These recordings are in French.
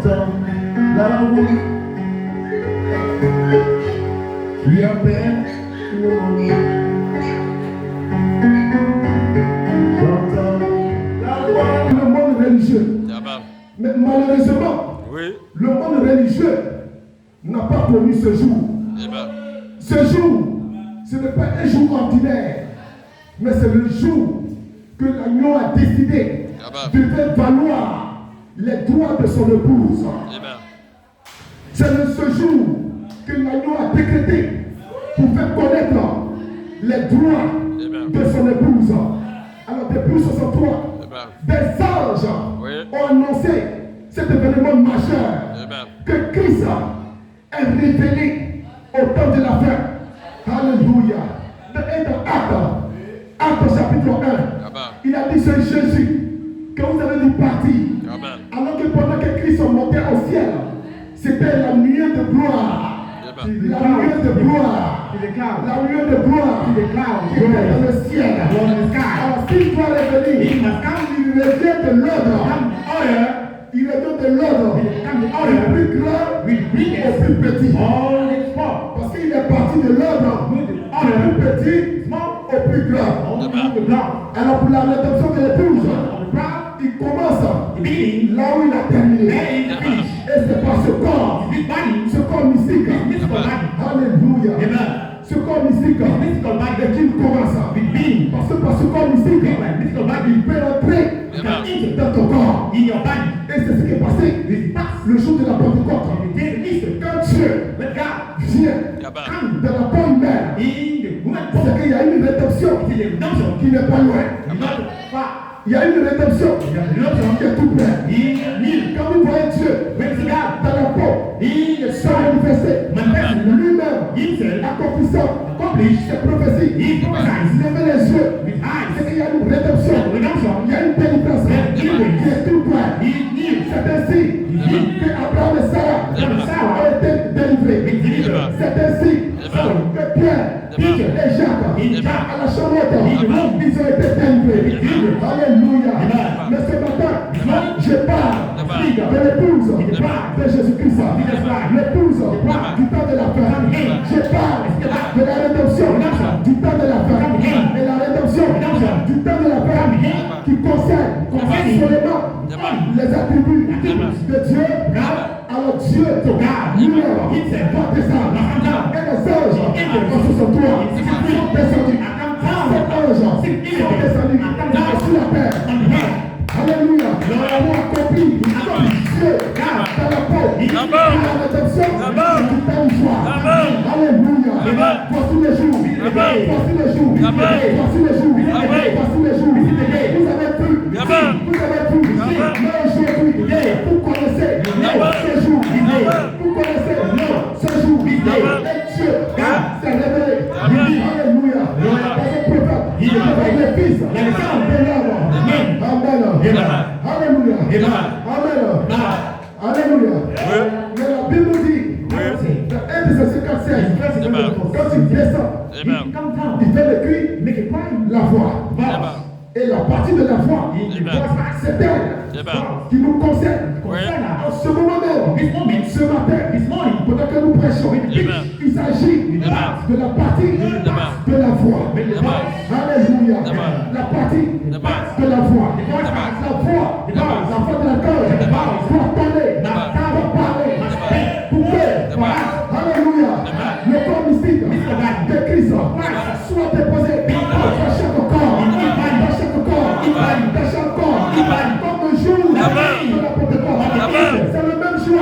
J'entends la voix qui appelle mon nom. J'entends la voix. Le monde religieux. Mais malheureusement, oui, le monde religieux n'a pas connu ce jour. Ce jour, ce n'est pas un jour ordinaire, mais c'est le jour que l'agneau a décidé de faire valoir les droits de son épouse. C'est ce jour que l'agneau a décrété pour faire connaître les droits de son épouse. Alors depuis 63, des anges ont annoncé cet événement majeur que Christ est révélé au temps de la fin. Alléluia. Dans Actes chapitre 1, il a dit c'est Jésus que vous avez vu partir. Alors que pendant que Christ montait au ciel, c'était la nuée de gloire. La nuée de gloire. La nuée de gloire qui était dans le ciel. Alors s'il doit revenir, il revient de l'ordre. Il revient de l'ordre. Du plus grand au plus petit. Parce qu'il est parti de l'ordre du plus petit au plus grand. Alors pour la rédemption de l'épouse, il commence là où il a terminé. Et c'est par ce corps mystique. Alléluia. Ce corps mystique qu'il commence. Parce que par ce corps mystique, il peut entrer dans ton corps. Et c'est ce qui est passé le jour de la Pentecôte. Quand Dieu vient dans la peau humaine, c'est qu'il y a une rédemption qui n'est pas loin. Il y a une rédemption qui est tout près. Quand vous voyez Dieu dans la peau, il se manifester lui-même, accomplissant ses prophéties. Il lève les yeux, c'est qu'il y a une rédemption, il y a une délivrance qui est tout près. C'est ainsi que Abraham et Sarah ont été délivrés. C'est ainsi que Pierre et Jacques à la charlotte, ils ont été délivrés. Alléluia. Mais ce matin, je parle de l'épouse de Jésus-Christ, l'épouse du temps de la fin. Je parle de la rédemption du temps de la fin. Et la rédemption du temps de la fin qui concerne seulement les attributs de Dieu. Alors Dieu, lui-même, va descendre. Et les anges en 63 sont descendus. Ces anges sont descendus sur la terre. Alléluia. Pour accomplir Dieu dans la peau. La rédemption du temps du soir. Alléluia. Voici les jours. Voici les jours. Voici les jours. Voici les jours. Vous avez tout. Vous avez tout. Mais aujourd'hui, vous connaissez ce jour. Vous connaissez ce jour. Et Dieu s'est révélé. Alléluia. Dans ce prophète, il est le fils de l'homme. Amen. Alléluia. Amen. Alléluia. Mais la Bible dit, dans 1 de ces 56, quand il descend, il fait le cri, la voix. Et la partie de la foi, c'est elle qui nous concerne. En ce moment même, ce matin, pendant que nous prêchons, il s'agit de la partie de la foi. Alléluia. La partie de la foi. La foi de la cœur doit parler. Pour que, alléluia, le corps mystique de Christ soit déposé dans chaque corps. Comme le jour de la Pentecôte. C'est le même jour.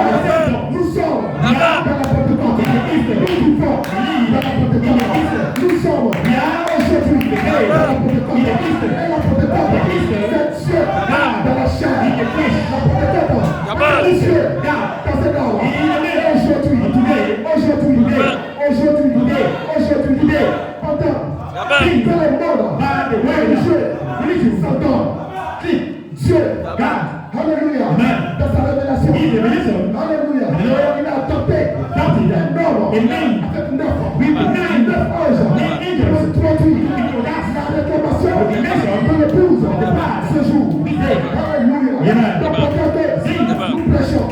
Nous sommes dans la Pentecôte. Nous vivons dans la Pentecôte. Nous sommes aujourd'hui dans la Pentecôte. Et la Pentecôte, c'est Dieu dans la chair. La Pentecôte, c'est Dieu dans cette heure. Aujourd'hui, pendant qu'il fait le monde, religieux s'entend. Dieu garde. Alléluia. Dans sa révélation. Alléluia. Il a adopté un homme avec 9 anges qui ont introduit la réclamation de l'épouse ce jour. Alléluia. Donc, regardez, nous prêchons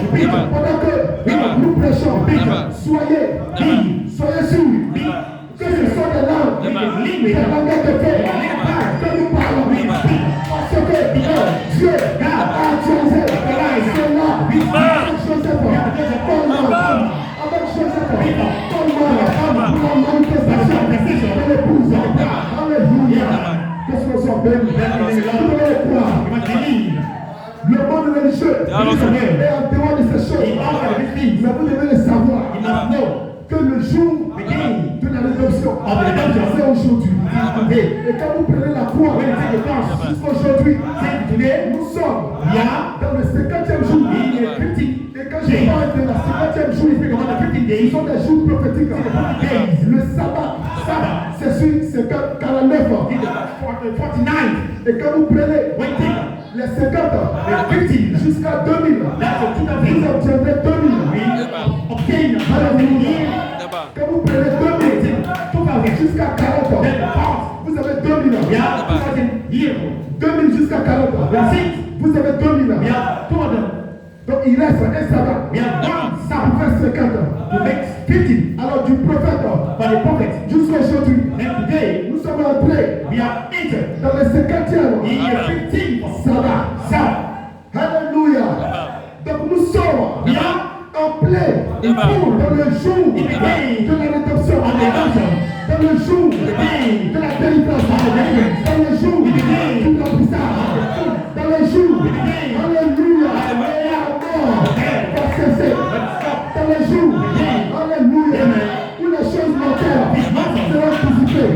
Dieu a utilisé cela avec Joseph, pour la manifestation de l'épouse. Alléluia. Que ce soit béni. Vous devez le croire. Le monde religieux est en dehors de ces choses. Mais vous devez le savoir que le jour de la rédemption, c'est aujourd'hui. Et quand vous prenez la croix, jusqu'aujourd'hui, nous sommes dans le 50e jour. Et quand je parle de la 50e jour, ce sont des jours prophétiques. Le sabbat, c'est sur 49 ans. Et quand vous prenez les 50 ans jusqu'à 2000, vous obtiendrez 2000. Quand vous prenez 2000 jusqu'à 40 ans, vous avez 2000 ans. 2000 jusqu'à 40 ans, vous avez 2000 ans. Donc il reste un sabbat. Ça vous fait 50 ans. Alors du prophète jusqu'à aujourd'hui, nous sommes entrés dans le 50e sabbat. Alléluia. Donc nous sommes en plein dans le jour de la rédemption, dans le jour de la délivrance, dans le jour du remplissage, dans le jour, alléluia, va cesser, dans le jour, alléluia, où les choses mortelles seront dissipées.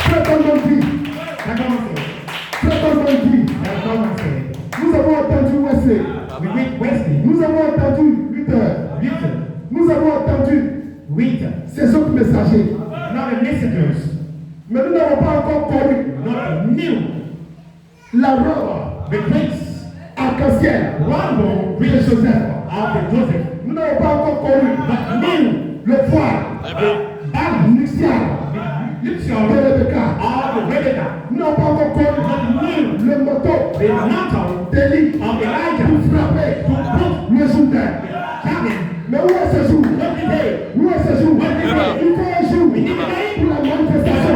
Très bonne vie. Nous avons entendu Wesley. Nous avons entendu Luther. Nous avons entendu ces autres messagers. Mais nous n'avons pas encore connu la robe arc-en-ciel de Joseph. Nous n'avons pas encore connu le voile nuptial de Rebecca. Nous n'avons pas encore connu le manteau d'Élie pour frapper le Jourdain. Mais où est ce jour? Où est ce jour? Il faut un jour pour la manifestation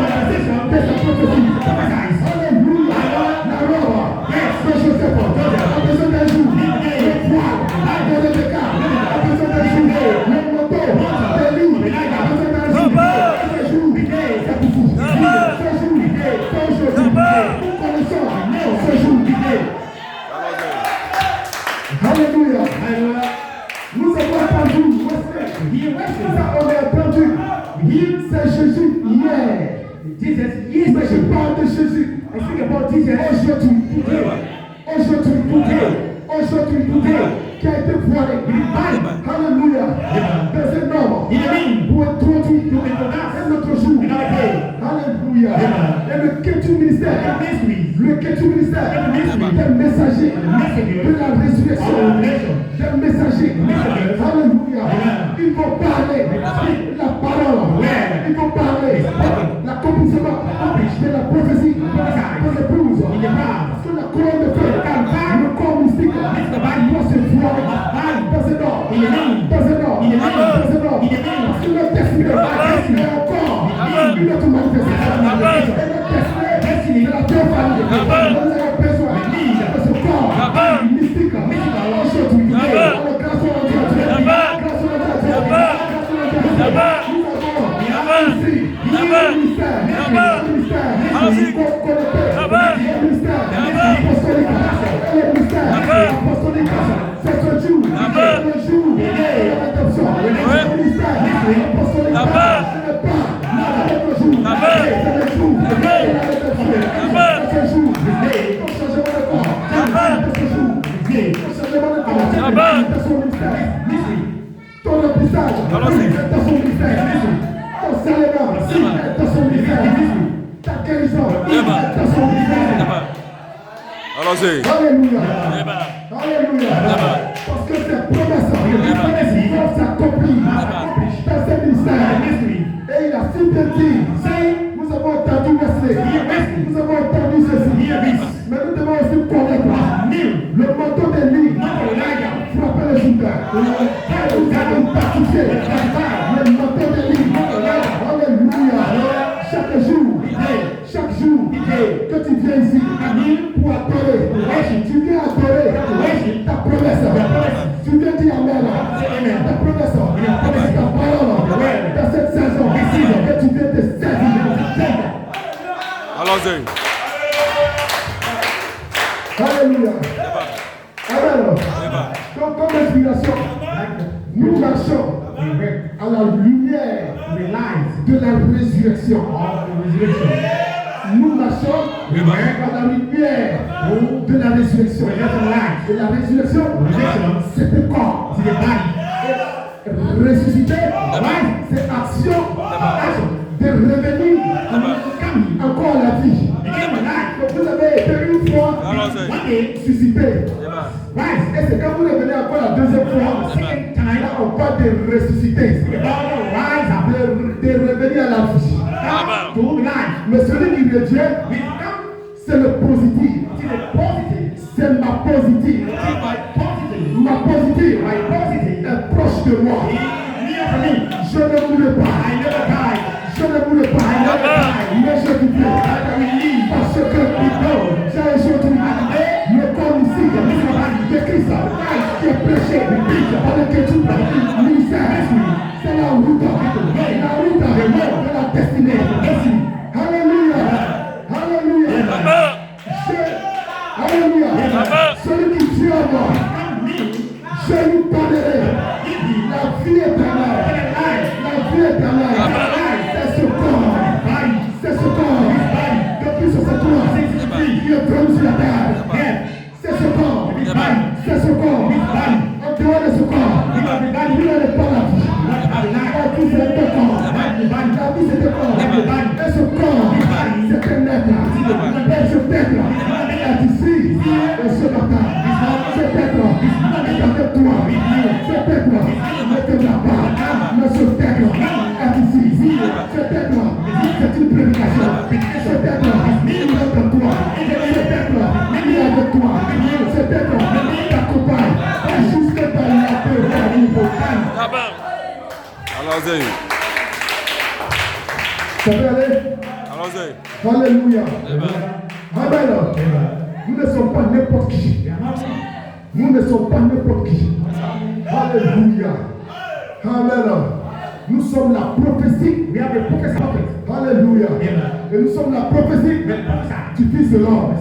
de sa prophétie. Alléluia. La robe de Joseph a besoin d'un jour. Le voile de Rebecca a besoin d'un jour. Le manteau d'Élie a besoin d'un jour. Ce jour, c'est pour vous. Ce jour, c'est aujourd'hui. Nous connaissons ce jour. Alléluia. Nous avons entendu ça, on a entendu. C'est Jésus hier. Mais je parle de Jésus. Aujourd'hui, qui a été voilé. Alléluia. Dans un homme pour introduire un autre jour. Alléluia. Et le quête ministère des messagers de la résurrection, des messagers. Alléluia. Ils vont parler la parole. Ils vont parler l'accomplissement de la prophétie de l'épouse. Parce que la couronne de feu, le corps mystique, doit se voir dans un ordre. Parce que le destin est encore une autre manifestation. Et le destin de la théophanie, nous avons besoin de ce corps mystique aujourd'hui. Alors, grâce au Dieu, Alléluia. Alléluia. Parce que ces promesses vont s'accomplir dans ce ministère. Et il a si bien dit, nous avons entendu Wesley, nous avons entendu ceci. Mais nous devons aussi connaître le manteau d'Élie frapper le Jourdain. Nous avons baptisé le manteau d'Élie. Alléluia. Chaque jour, que tu viens ici pour adorer. Tu viens adorer ta promesse. Tu viens dire Amen. Ta promesse, ta parole dans cette saison. Que tu viens te servir. Allons-y. Alléluia. Amen. Comme inspiration, nous marchons à la lumière de la résurrection. Nous marchons à la lumière de la résurrection. Et la résurrection, c'est le corps. Ressusciter, c'est action de revenir encore à la vie. Vous avez été une fois ressuscité. Et c'est quand vous revenez encore la deuxième fois, là on parle de ressusciter, de revenir à la vie. Mais celui qui revient, c'est le positif. C'est ma positive. Ma positive est proche de moi. Je ne mourrai pas. Je ne mourrai pas. Mais je vis. Parce que j'ai aujourd'hui le corps ici de Christ qui est prêché avec que tout ministère. C'est la route de la destinée. Alléluia. Alléluia. Alléluia. Celui qui tue en moi, je lui donnerai la vie éternelle. La vie éternelle. C'est ce corps. C'est ce corps. Depuis ce corps, il est venu sur la terre. C'est ce corps. C'est ce corps. En dehors de ce corps, il n'est pas la vie. La vie, c'est le corps. La vie, c'est le corps. Et ce corps, c'est un être. Et ce être est ici. Et ce matin, cet être est avec toi. Cet être ne te l'a pas. Mais ce être est ici. Cet être, c'est une prédication. Cet être, il est avec toi. Cet être, il est avec toi. Cet être, il t'accompagne. Et jusque dans la paix, il faut calme. Allons-y. Ça peut aller? Allons-y. Alléluia. Amen. Nous ne sommes pas n'importe qui. Nous ne sommes pas n'importe qui. Alléluia. Amen. Nous sommes la prophétie. Alléluia. Et nous sommes la prophétie du Fils de l'homme.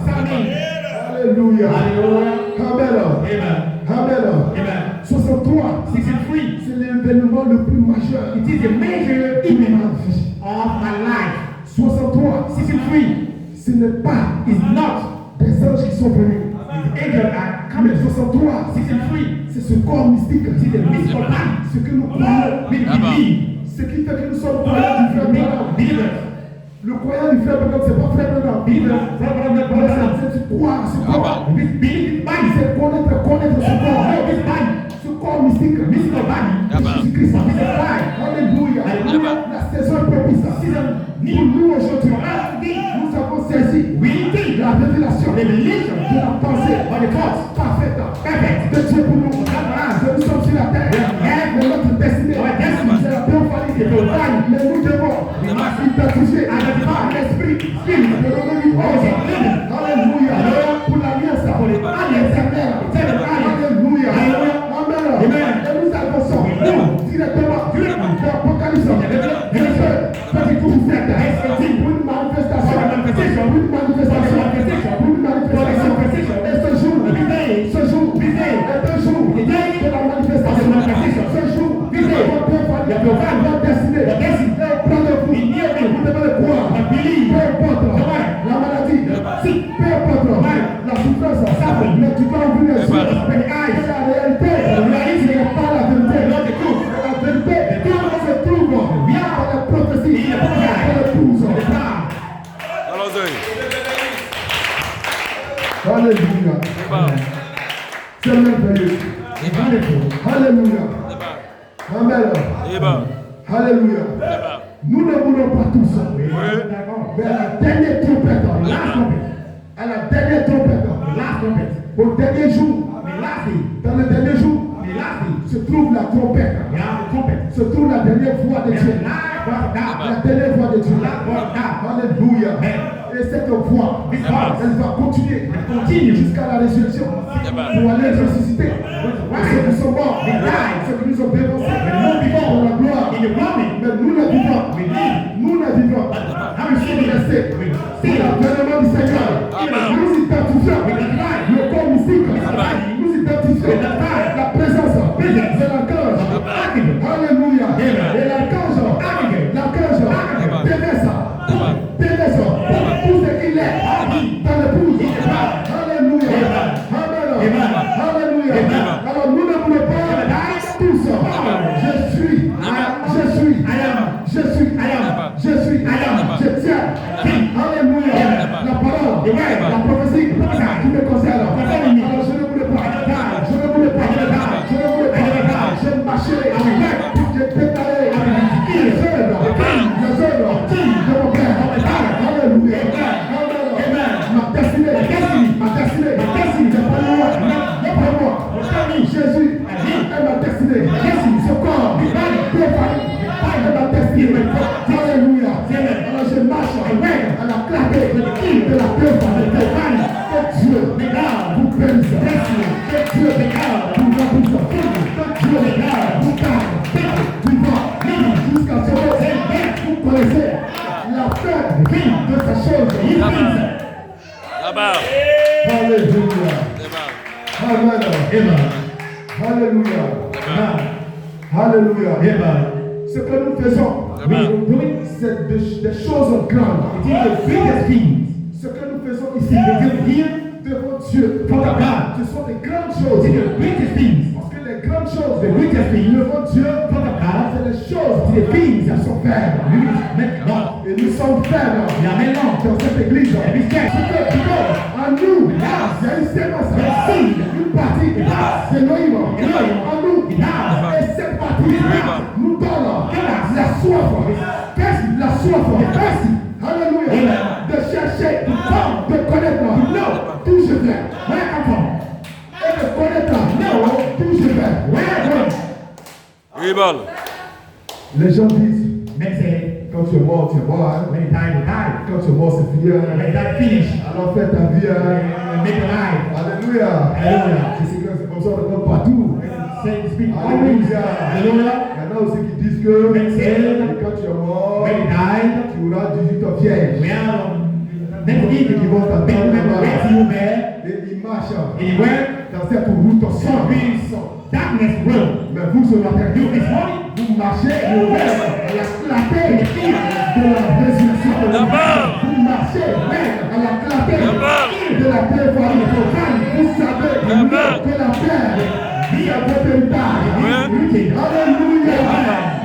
Alléluia. Amen. Amen. 63. C'est l'événement le plus majeur. It is a major de event ma vie. of my life. 63. 63 Ce n'est pas is not des anges qui sont venus. the angel that Mais coming. 63. 63 C'est ce corps mystique. is the mystical body. Ce que nous croyons. We believe. Ce qui fait que nous sommes croyants du frère Branham. Believers. Le croyant du frère Branham, c'est pas frère Branham. Believers. C'est tu crois ce corps. We believe this body. C'est connaître ce corps. No, this body. Ce corps mystique. Mystical body. Jésus-Christ. This is why. Alléluia. La saison est propice. Pour nous aujourd'hui, nous avons saisi la révélation de la pensée parfaite de Dieu pour nous. Nous sommes sur la terre. Mais notre destinée, c'est la théophanie. Mais nous devons identifier l'esprit de Alléluia. Pour l'alliance éternelle. Alléluia. Amen. Et nous avançons directement dans l'Apocalypse. Une manifestation. Et ce jour est un jour de la manifestation. Ce jour, votre destinée. Prenez-vous. Vous devez le croire. Peu importe la maladie. Peu importe la souffrance. Mais tu dois ouvrir les yeux. La réalité, ce n'est pas la vérité. La vérité, tout se trouve dans la prophétie. Allons-y. Alléluia. C'est merveilleux. Alléluia. Amen. Alléluia. Nous ne voulons pas tous. Mais à la dernière trompette, à la dernière trompette, au dernier jour, dans le dernier jour, se trouve la trompette. Se trouve la dernière voix de Dieu. La dernière voix de Dieu. Alléluia. Et Et cette voie, elle va continuer jusqu'à la résurrection pour aller ressusciter. Ceux qui sont morts, ceux qui nous ont dévancés, pour la gloire. Mais nous ne vivons. Nous ne vivons. Nous sommes restés. C'est l'avènement du Seigneur. Nous identifions le corps mystique. Nous identifions la présence de l'archange. Alléluia. Et l'archange déverse tout ce qu'il est dans l'épouse. Alléluia. Amen. Alléluia. Alors nous ne voulons pas tous. Je tiens. Alléluia. La parole, la prophétie qui me concerne. Alors je ne voulais pas. Je marcherai. Je préparerai les œuvres de mon Père. Alléluia. Ma destinée, c'est pas moi. Jésus est ma destinée. Ce corps est ma destinée. Alléluia. Alors je marche à la clarté de la preuve. Que Dieu vous bénisse. Que Dieu vous remplisse. Que Dieu vous garde. Jusqu'à ce que vous connaissez la fin de ces choses. Là-bas. Alléluia. Amen. Alléluia. Alléluia. Ce que nous faisons, c'est des choses grandes. Ce que nous faisons ici, devant Dieu, ce sont des grandes choses. Parce que les grandes choses devant Dieu, c'est les choses qui sont faibles. Et nous sommes faibles dans cette église. En nous, il y a une séquence, une partie de Elohim en nous. Et cette partie nous donne la soif. Alléluia. De chercher, de connaître d'où je viens. Et de connaître d'où je viens. Rebel. Les gens disent, quand tu es mort, tu es mort. Quand tu es mort, c'est fini. Alors fais ta vie. Alléluia. C'est comme ça on le voit partout. Alléluia. Il y en a aussi qui disent que quand tu es mort, tu auras 18 ans vierge. Qui vont t'attendre là-bas. Et ils marchent dans cette route sombre. Mais vous, ce matin, vous marchez à la clarté de la résurrection. Vous marchez à la clarté de la prévoyance. Vous savez que la terre vit à votre héritage. Alléluia.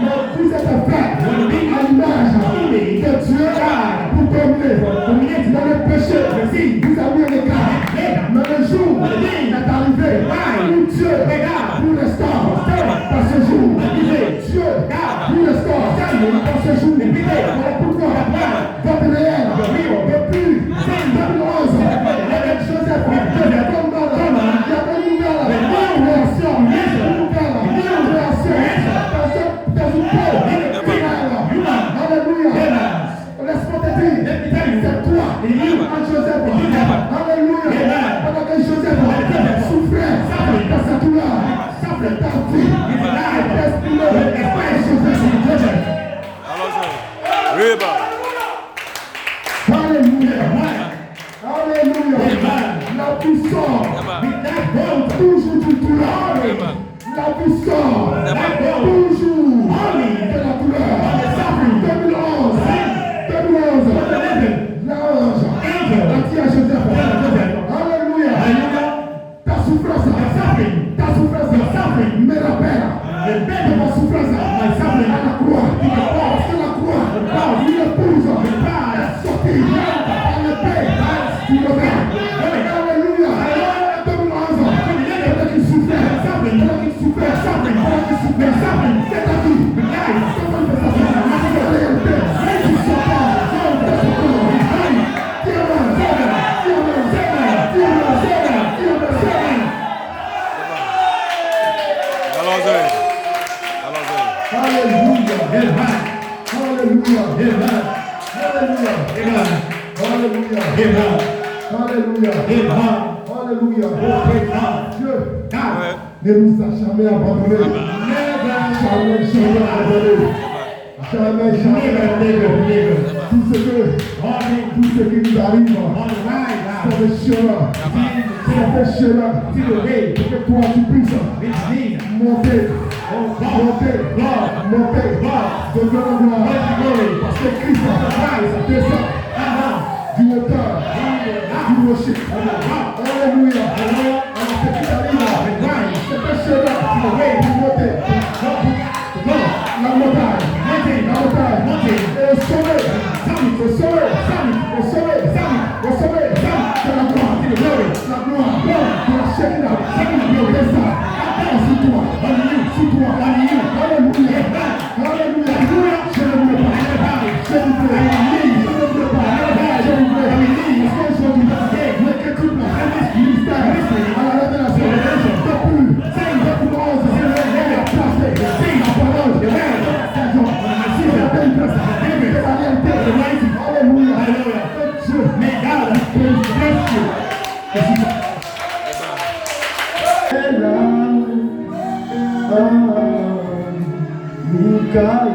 Mais vous êtes fait à l'image de Dieu pour tomber dans le péché. Vous avez un écart. Mais le jour est arrivé où Dieu vous restaure. Dans ce jour, Dieu vous restaure. Dans ce jour, voilà pourquoi votre réel depuis 2011, avec Joseph, il y a une nouvelle réaction dans une peau. Alléluia. Laisse-moi te dire, c'est toi, en Joseph. Alléluia. Pendant que Joseph souffrait dans sa douleur, ta vie, Alléluia. La puissance, toujours du douleur. La puissance, toujours de la douleur. 2011, l'ange a dit à Joseph, Alléluia. Ta souffrance me rappelle de ma souffrance à la croix. Parce que la croix, une épouse est sortie par l'épée du revers. Alléluia. 2011, pendant qu'il souffrait, c'est ta vie. C'est la réalité. Tu ne sors pas de ce corps. Alléluia. Alléluia. Alléluia. Alléluia. Alléluia. Alléluia. Dieu ne nous a jamais abandonnés. Jamais abandonnés. Jamais abandonnés. Tout ce qui nous arrive, c'est le chemin. C'est le chemin. Pour que toi tu puisses monter. Monter. De gloire en gloire. Parce que Christ descend du hauteur, du rocher. Alléluia. Alors ce qui arrive, c'est le chemin pour monter. La montagne. Et au sommet, c'est la gloire, de la Shekinah, sur toi, alléluia, je ne voulais pas, je ne voulais pas, l'écriture, ministère, à la révélation, depuis 11, la parole, alléluia, Dieu, Michael,